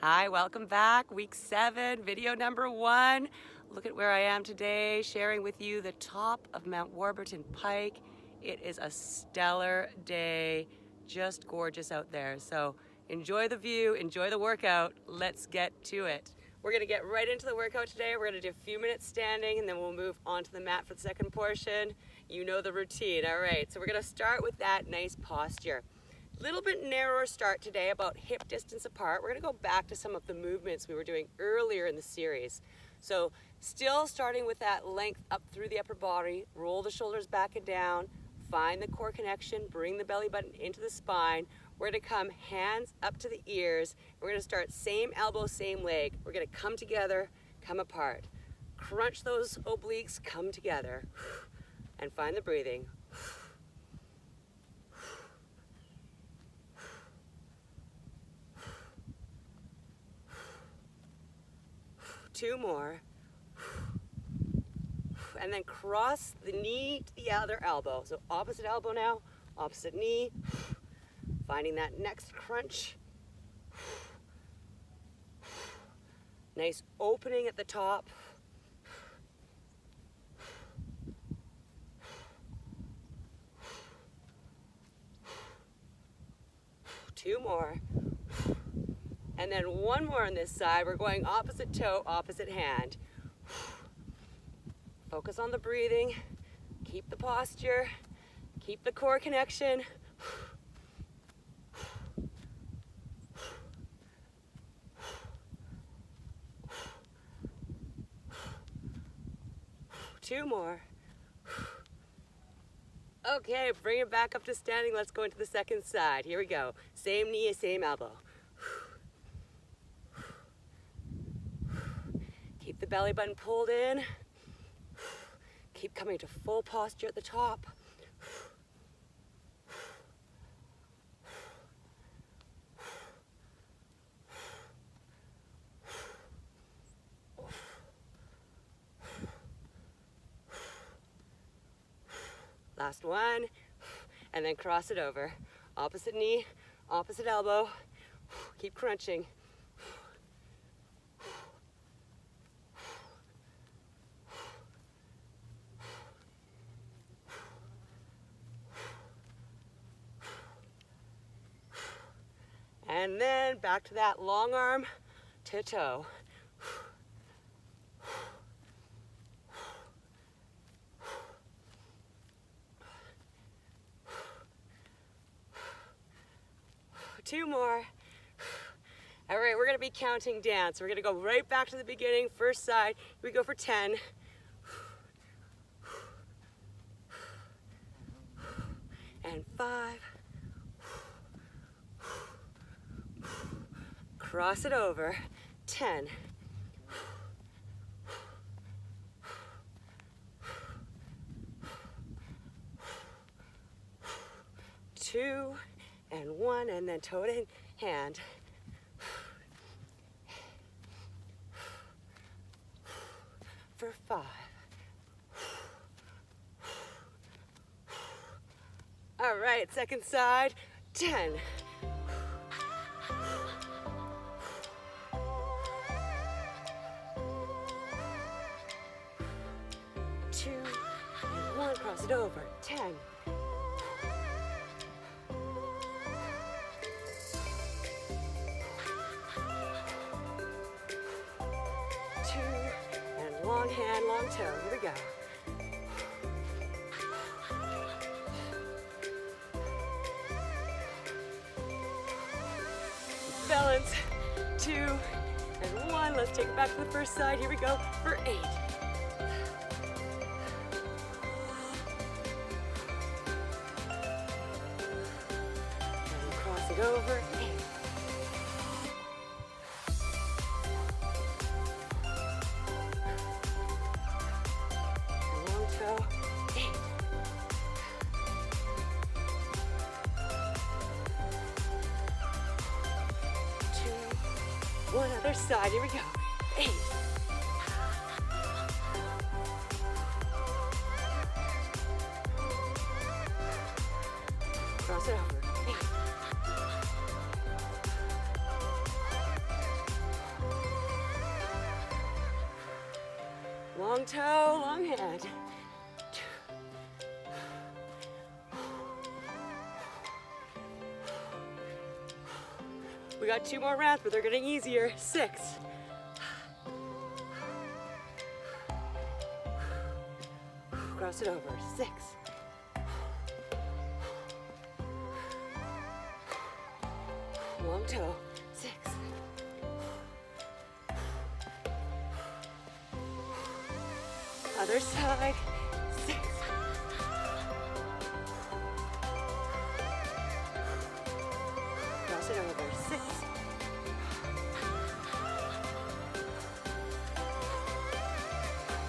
Hi, welcome back. Week 7, video number 1. Look at where I am today, sharing with you the top of Mount Warburton Pike. It is a stellar day, just gorgeous out there. So enjoy the view, enjoy the workout. Let's get to it. We're gonna get right into the workout today. We're gonna do a few minutes standing and then we'll move onto the mat for the second portion. You know the routine. All right, so we're gonna start with that nice posture. Little bit narrower start today, about hip distance apart. We're gonna go back to some of the movements we were doing earlier in the series. So still starting with that length up through the upper body, roll the shoulders back and down, find the core connection, bring the belly button into the spine. We're gonna come hands up to the ears. We're gonna start same elbow, same leg. We're gonna come together, come apart. Crunch those obliques, come together, and find the breathing. 2 more. And then cross the knee to the other elbow. So opposite elbow now, opposite knee. Finding that next crunch. Nice opening at the top. Two more. And then one more on this side. We're going opposite toe, opposite hand. Focus on the breathing. Keep the posture. Keep the core connection. Two more. Okay, bring it back up to standing. Let's go into the second side. Here we go. Same knee, same elbow. Keep the belly button pulled in. Keep coming to full posture at the top. Last one, and then cross it over. Opposite knee, opposite elbow. Keep crunching. And then back to that long arm to toe. Two more. All right, we're gonna be counting down. So we're gonna go right back to the beginning, first side. Here we go for 10. And 5. Cross it over, 10. Two, and 1, and then toe to hand. For 5. All right, second side, 10. 2, and 1, cross it over, 10. 2, and long hand, long toe, here we go. Balance, 2, and 1, let's take it back to the first side, here we go, for 8. Over 8. Long toe, 8. 2, 1, other side, here we go, 8. Cross it over, 8. Long toe, long hand. We got 2 more rounds, but they're getting easier. 6. Cross it over. 6. Long toe. 6. Other side. 6. Cross it over. 6.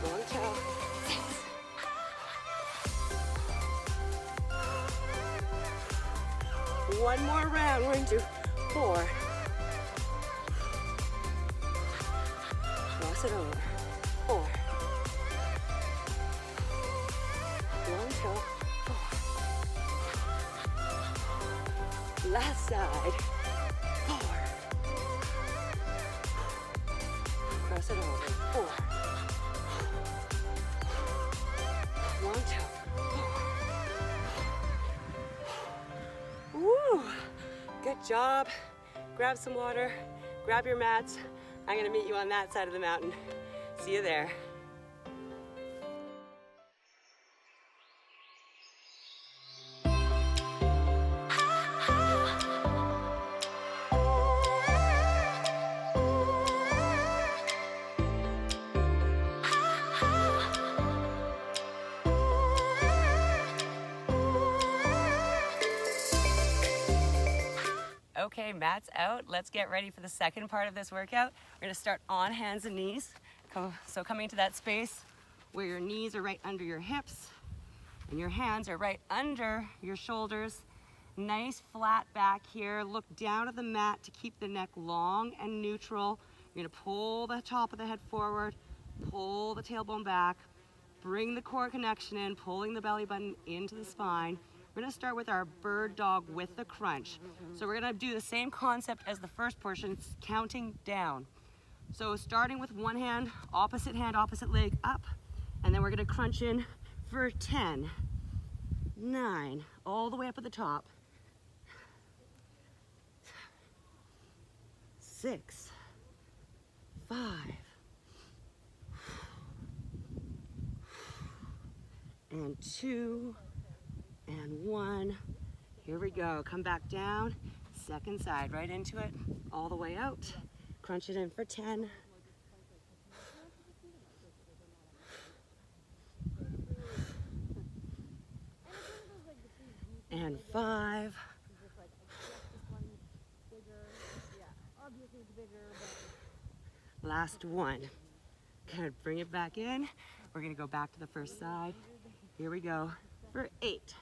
Long toe. 6. One more round. We're into 4. Cross it over. 4. Long toe. 4. Last side. 4. Cross it over. 4. Long toe. 4. Woo! Good job. Grab some water. Grab your mats. I'm gonna meet you on that side of the mountain. See you there. Okay, mats out. Let's get ready for the second part of this workout. We're gonna start on hands and knees. So coming to that space where your knees are right under your hips and your hands are right under your shoulders. Nice flat back here. Look down at the mat to keep the neck long and neutral. You're gonna pull the top of the head forward, pull the tailbone back, bring the core connection in, pulling the belly button into the spine. We're gonna start with our bird dog with the crunch. So we're gonna do the same concept as the first portion, counting down. So starting with one hand, opposite leg up, and then we're gonna crunch in for 10, 9, all the way up at the top, 6, 5, and 2, and 1. Here we go. Come back down. Second side, right into it, all the way out. Crunch it in for 10. And 5. Last one. Good. Bring it back in. We're going to go back to the first side. Here we go for 8.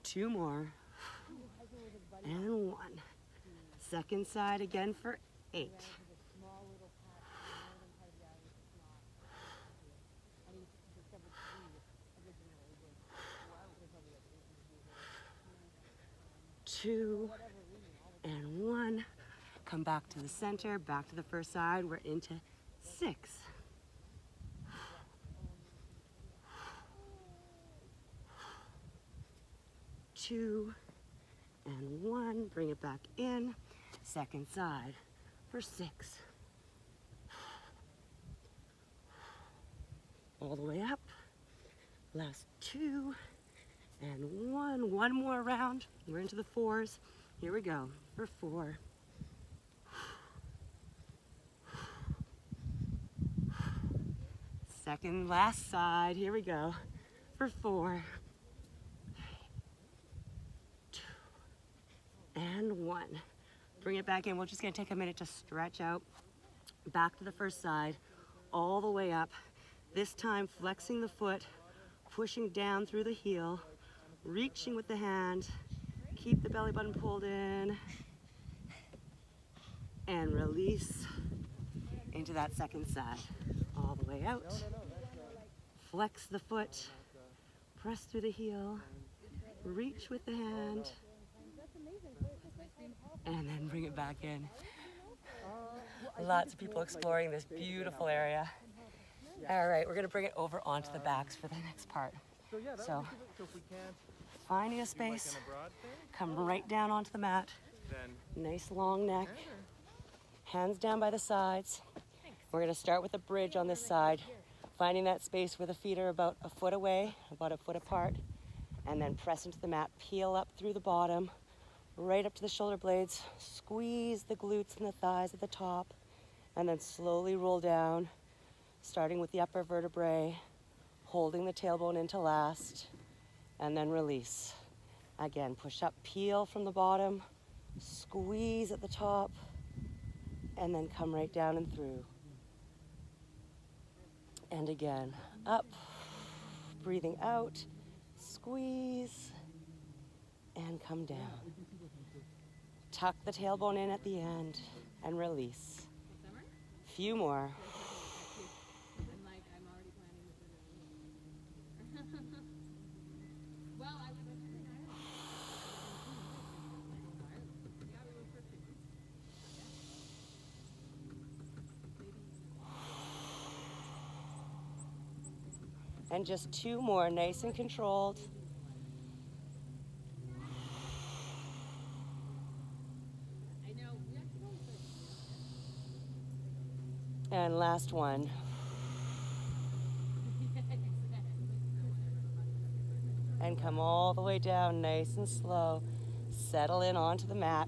2 more, and 1. Second side again for 8. 2, and 1. Come back to the center, back to the first side. We're into 6. 2, and 1. Bring it back in. Second side for 6. All the way up. Last 2, and 1. One more round. We're into the 4s. Here we go for 4. Second, last side. Here we go for 4. 2, and 1. Bring it back in. We're just going to take a minute to stretch out. Back to the first side, all the way up. This time flexing the foot, pushing down through the heel, reaching with the hand. Keep the belly button pulled in. And release into that second side. All the way out. Flex the foot. Press through the heel. Reach with the hand. And then bring it back in. Lots of people exploring this beautiful area. All right, we're gonna bring it over onto the backs for the next part. So, finding a space, come right down onto the mat. Nice long neck, hands down by the sides. We're gonna start with a bridge on this side, finding that space where the feet are about a foot away, about a foot apart, and then press into the mat, peel up through the bottom, right up to the shoulder blades, squeeze the glutes and the thighs at the top, and then slowly roll down, starting with the upper vertebrae, holding the tailbone into last, and then release. Again, push up, peel from the bottom, squeeze at the top, and then come right down and through. And again, up, breathing out, squeeze, and come down. Tuck the tailbone in at the end and release. Few more. And just 2 more, nice and controlled. And last one. And come all the way down, nice and slow. Settle in onto the mat.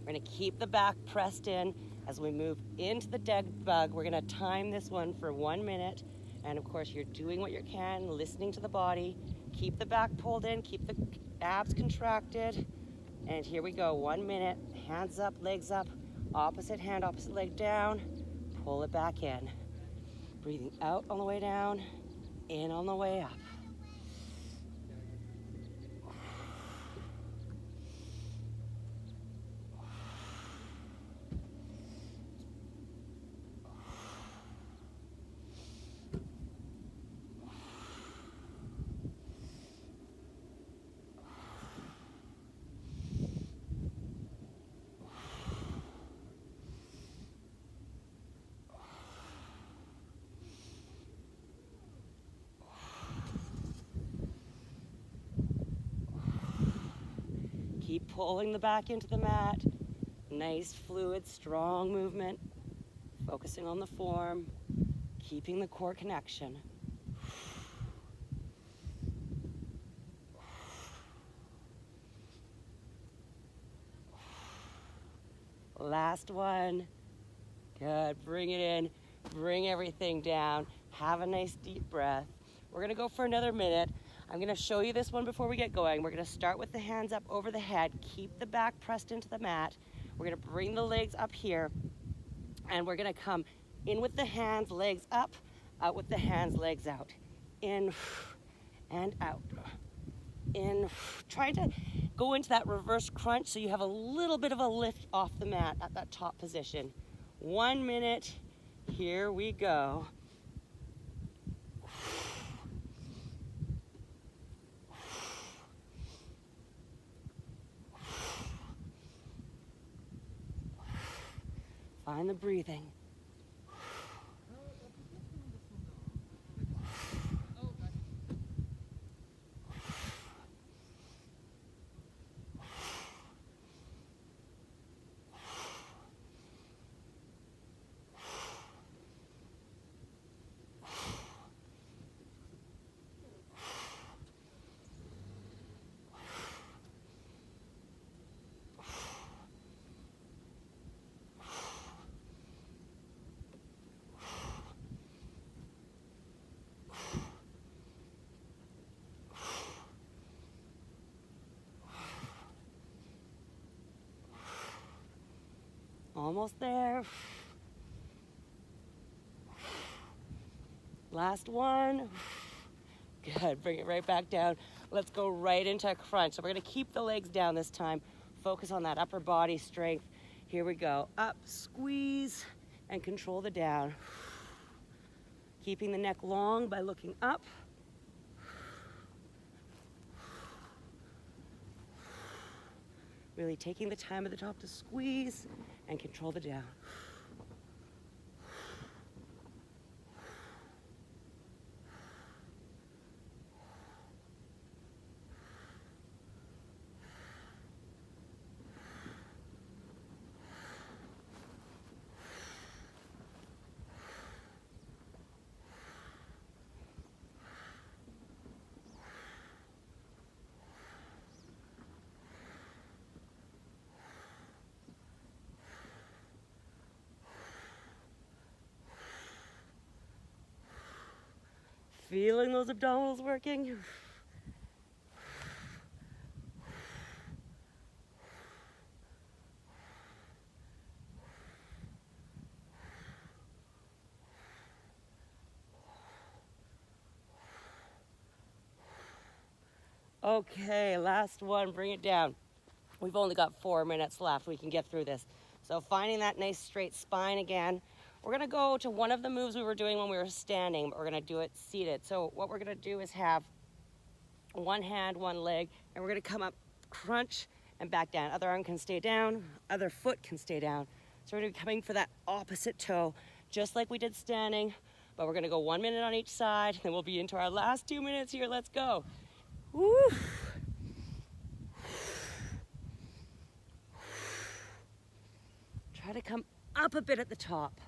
We're gonna keep the back pressed in as we move into the dead bug. We're gonna time this one for 1 minute. And of course, you're doing what you can, listening to the body. Keep the back pulled in, keep the abs contracted. And here we go, 1 minute, hands up, legs up, opposite hand, opposite leg down. Pull it back in. Breathing out on the way down, in on the way up. Keep pulling the back into the mat. Nice, fluid, strong movement. Focusing on the form, keeping the core connection. Last one. Good, bring it in, bring everything down. Have a nice deep breath. We're gonna go for another minute. I'm gonna show you this one before we get going. We're gonna start with the hands up over the head. Keep the back pressed into the mat. We're gonna bring the legs up here, and we're gonna come in with the hands, legs up, out with the hands, legs out. In and out. In, trying to go into that reverse crunch so you have a little bit of a lift off the mat at that top position. 1 minute, here we go. Find the breathing. Almost there. Last one. Good, bring it right back down. Let's go right into a crunch. So we're gonna keep the legs down this time. Focus on that upper body strength. Here we go. Up, squeeze, and control the down. Keeping the neck long by looking up. Really taking the time at the top to squeeze and control the down. Feeling those abdominals working. Okay, last one, bring it down. We've only got 4 minutes left. We can get through this. So finding that nice straight spine again. We're gonna go to one of the moves we were doing when we were standing, but we're gonna do it seated. So what we're gonna do is have one hand, one leg, and we're gonna come up, crunch, and back down. Other arm can stay down, other foot can stay down. So we're gonna be coming for that opposite toe, just like we did standing, but we're gonna go 1 minute on each side, and we'll be into our last 2 minutes here. Let's go. Woo. Try to come up a bit at the top,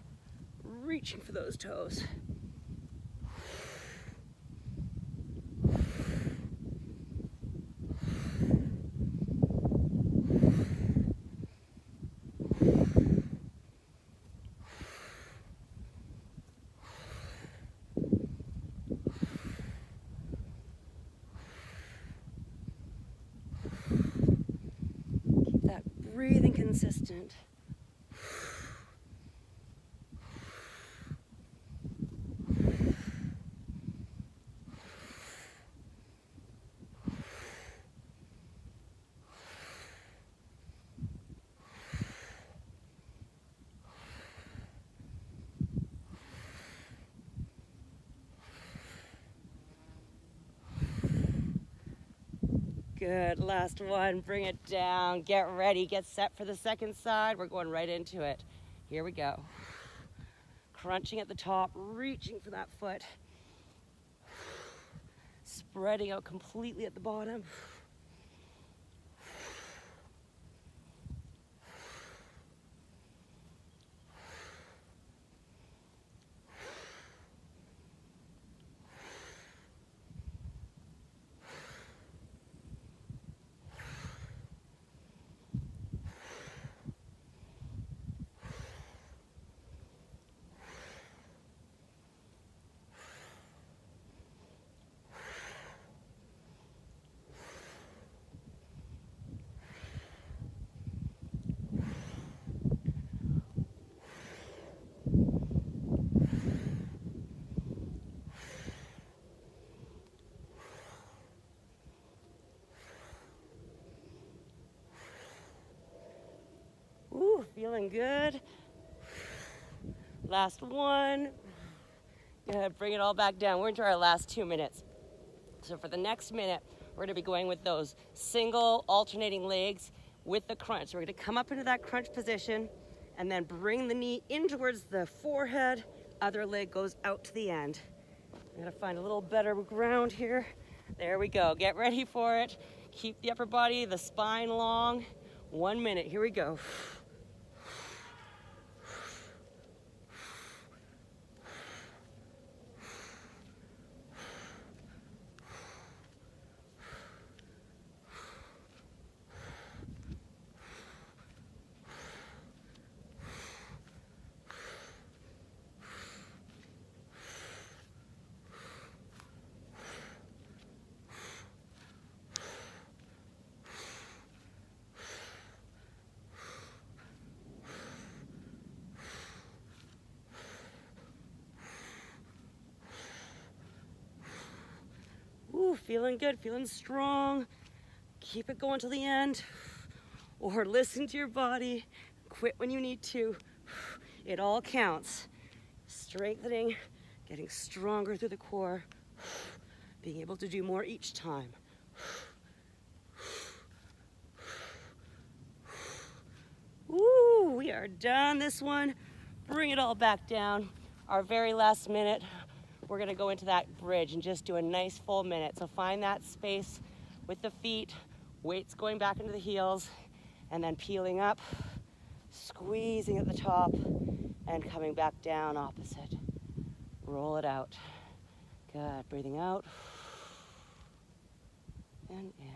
reaching for those toes. Keep that breathing consistent. Good, last one, bring it down, get ready, get set for the second side. We're going right into it. Here we go. Crunching at the top, reaching for that foot. Spreading out completely at the bottom. Ooh, feeling good. Last one. Go ahead, bring it all back down. We're into our last 2 minutes. So for the next minute, we're gonna be going with those single alternating legs with the crunch. So we're gonna come up into that crunch position and then bring the knee in towards the forehead. Other leg goes out to the end. I'm gonna find a little better ground here. There we go, get ready for it. Keep the upper body, the spine long. 1 minute, here we go. Ooh, feeling good, feeling strong. Keep it going till the end. Or listen to your body. Quit when you need to. It all counts. Strengthening, getting stronger through the core. Being able to do more each time. are done this one. Bring it all back down. Our very last minute, we're gonna go into that bridge and just do a nice full minute. So find that space with the feet, weights going back into the heels, and then peeling up, squeezing at the top, and coming back down opposite. Roll it out. Good, breathing out and in.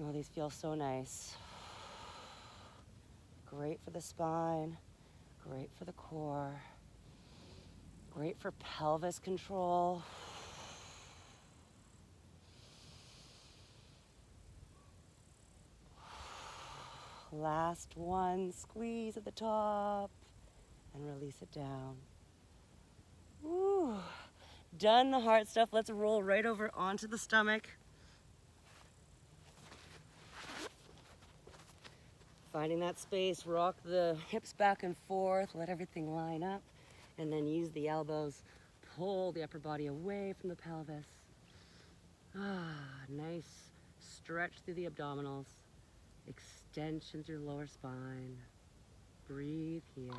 Oh, these feel so nice. Great for the spine, great for the core, great for pelvis control. Last one, squeeze at the top and release it down. Woo. Done the hard stuff. Let's roll right over onto the stomach. Finding that space, rock the hips back and forth, let everything line up, and then use the elbows, pull the upper body away from the pelvis. Nice stretch through the abdominals, extension through lower spine. Breathe here.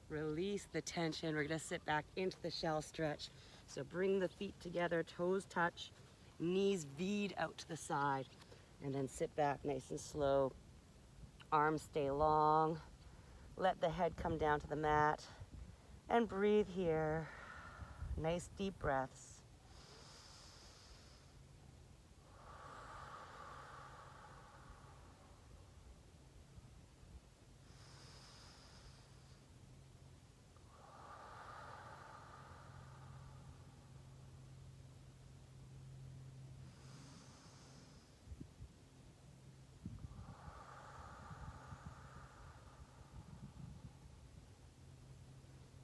Release the tension. We're gonna sit back into the shell stretch. So bring the feet together, toes touch, knees V'd out to the side, and then sit back nice and slow. Arms stay long. Let the head come down to the mat and breathe here. Nice deep breaths.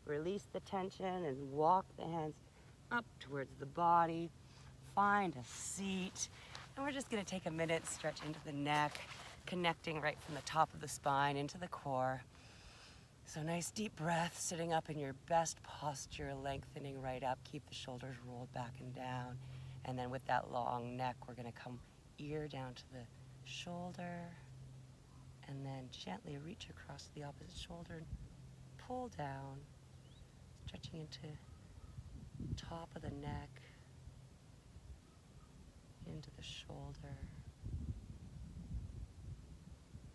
Release the tension and walk the hands up towards the body. Find a seat. And we're just gonna take a minute, stretch into the neck, connecting right from the top of the spine into the core. So nice deep breath, sitting up in your best posture, lengthening right up. Keep the shoulders rolled back and down. And then with that long neck, we're gonna come ear down to the shoulder, and then gently reach across the opposite shoulder and pull down, stretching into top of the neck, into the shoulder,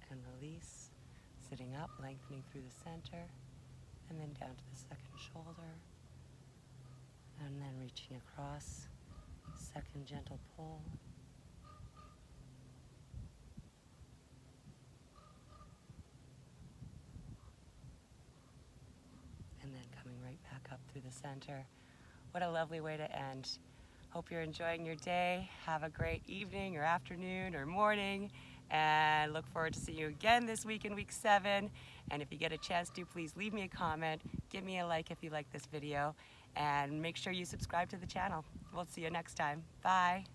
and release, sitting up, lengthening through the center, and then down to the second shoulder, and then reaching across, second gentle pull, and then coming right back up through the center. What a lovely way to end. Hope you're enjoying your day. Have a great evening or afternoon or morning, and look forward to seeing you again this week in week 7. And if you get a chance to, please leave me a comment, give me a like if you like this video, and make sure you subscribe to the channel. We'll see you next time. Bye.